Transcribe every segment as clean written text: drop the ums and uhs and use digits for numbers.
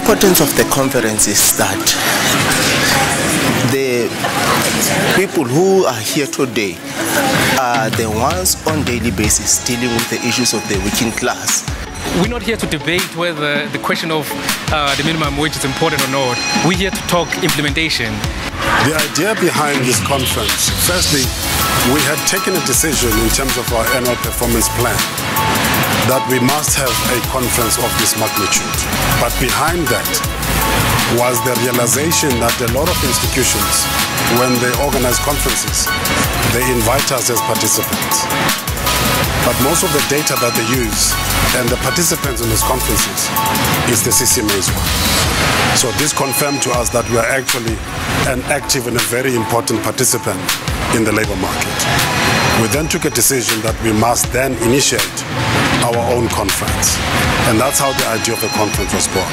importance of the conference is that the people who are here today are the ones on daily basis dealing with the issues of the working class. We're not here to debate whether the question of the minimum wage is important or not. We're here to talk implementation. The idea behind this conference, firstly, we had taken a decision in terms of our annual performance plan that we must have a conference of this magnitude. But behind that was the realization that a lot of institutions, when they organize conferences, they invite us as participants. But most of the data that they use and the participants in these conferences is the CCMA's one. So this confirmed to us that we are actually an active and a very important participant in the labor market. We then took a decision that we must then initiate our own conference. And that's how the idea of the conference was born.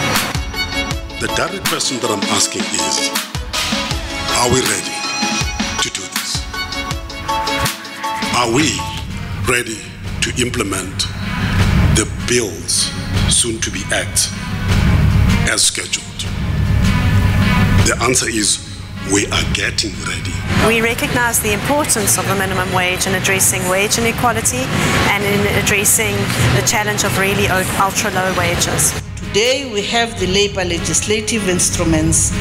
The direct question that I'm asking is, are we ready to do this? Are we ready to implement the bills, soon to be acts, as scheduled? The answer is, we are getting ready. We recognize the importance of the minimum wage in addressing wage inequality and in addressing the challenge of really ultra-low wages. Today we have the labor legislative instruments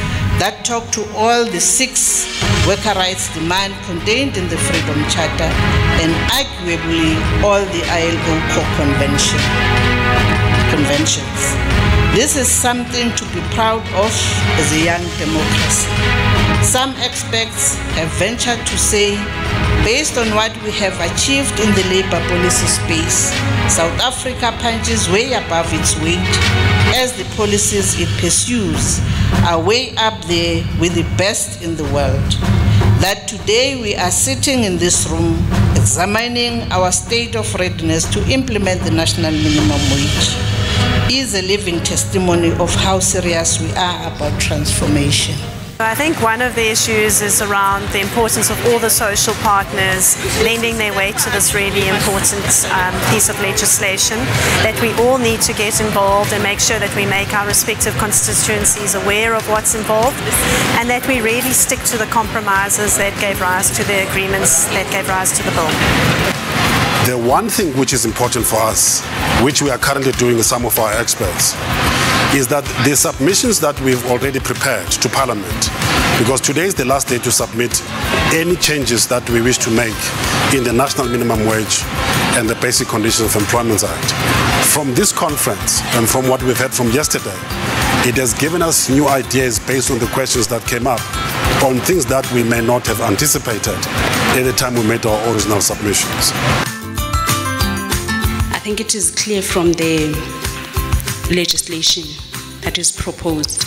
that talk to all the 6 worker rights demands contained in the Freedom Charter and arguably all the ILO core conventions. This is something to be proud of as a young democracy. Some experts have ventured to say, based on what we have achieved in the labor policy space, South Africa punches way above its weight as the policies it pursues are way up there with the best in the world. That today we are sitting in this room examining our state of readiness to implement the national minimum wage is a living testimony of how serious we are about transformation. I think one of the issues is around the importance of all the social partners lending their weight to this really important piece of legislation, that we all need to get involved and make sure that we make our respective constituencies aware of what's involved, and that we really stick to the compromises that gave rise to the agreements that gave rise to the bill. The one thing which is important for us, which we are currently doing with some of our experts, is that the submissions that we've already prepared to Parliament, because today is the last day to submit any changes that we wish to make in the National Minimum Wage and the Basic Conditions of Employment Act. From this conference and from what we've heard from yesterday, it has given us new ideas based on the questions that came up on things that we may not have anticipated at the time we made our original submissions. I think it is clear from the legislation that is proposed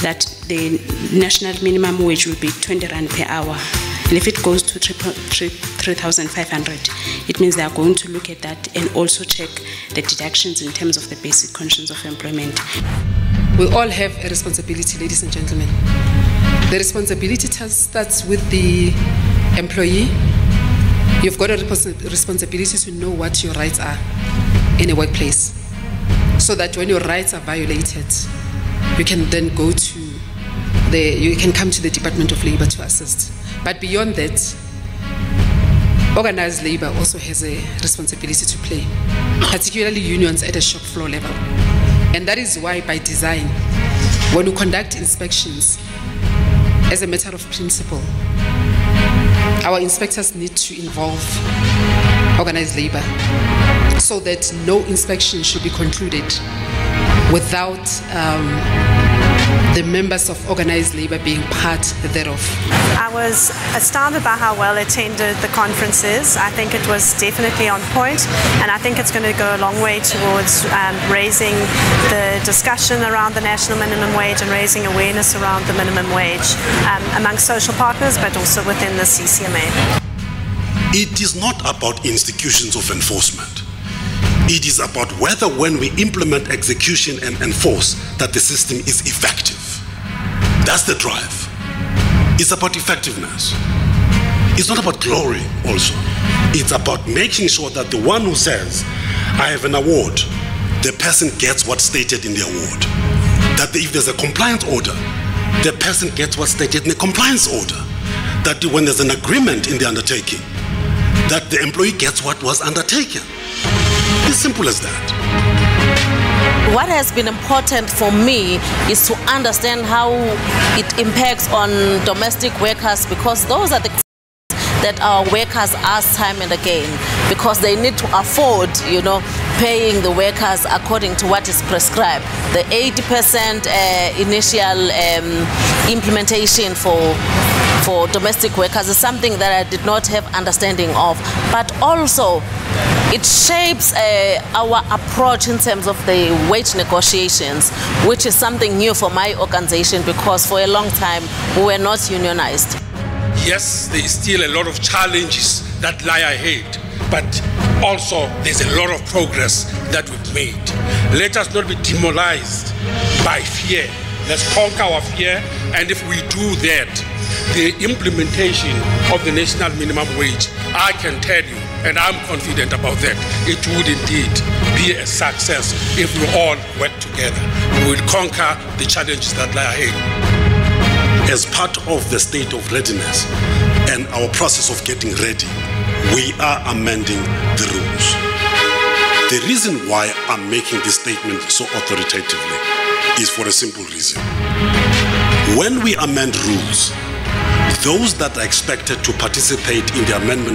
that the national minimum wage will be 20 rand per hour. And if it goes to 3,500, it means they are going to look at that and also check the deductions in terms of the basic conditions of employment. We all have a responsibility, ladies and gentlemen. The responsibility starts with the employee. You've got a responsibility to know what your rights are in a workplace, so that when your rights are violated, you can then go to you can come to the Department of Labor to assist. But beyond that, organized labor also has a responsibility to play, particularly unions at a shop floor level. And that is why, by design, when we conduct inspections, as a matter of principle, our inspectors need to involve organized labor, so that no inspection should be concluded without the members of organized labor being part thereof. I was astounded by how well attended the conference is. I think it was definitely on point, and I think it's going to go a long way towards raising the discussion around the national minimum wage and raising awareness around the minimum wage among social partners, but also within the CCMA. It is not about institutions of enforcement. It is about whether, when we implement execution and enforce, that the system is effective. That's the drive. It's about effectiveness. It's not about glory also. It's about making sure that the one who says, I have an award, the person gets what's stated in the award. that if there's a compliance order, the person gets what's stated in the compliance order. That when there's an agreement in the undertaking, that the employee gets what was undertaken. It's simple as that. What has been important for me is to understand how it impacts on domestic workers, because those are the that our workers ask time and again, because they need to afford, paying the workers according to what is prescribed. The 80% initial implementation for domestic workers is something that I did not have understanding of, but also it shapes our approach in terms of the wage negotiations, which is something new for my organization, because for a long time we were not unionized. Yes, there is still a lot of challenges that lie ahead, but also there's a lot of progress that we've made. Let us not be demoralized by fear. Let's conquer our fear, and if we do that, the implementation of the national minimum wage, I can tell you, and I'm confident about that, it would indeed be a success if we all work together. We will conquer the challenges that lie ahead. As part of the state of readiness and our process of getting ready, we are amending the rules. The reason why I'm making this statement so authoritatively is for a simple reason. When we amend rules, those that are expected to participate in the amendment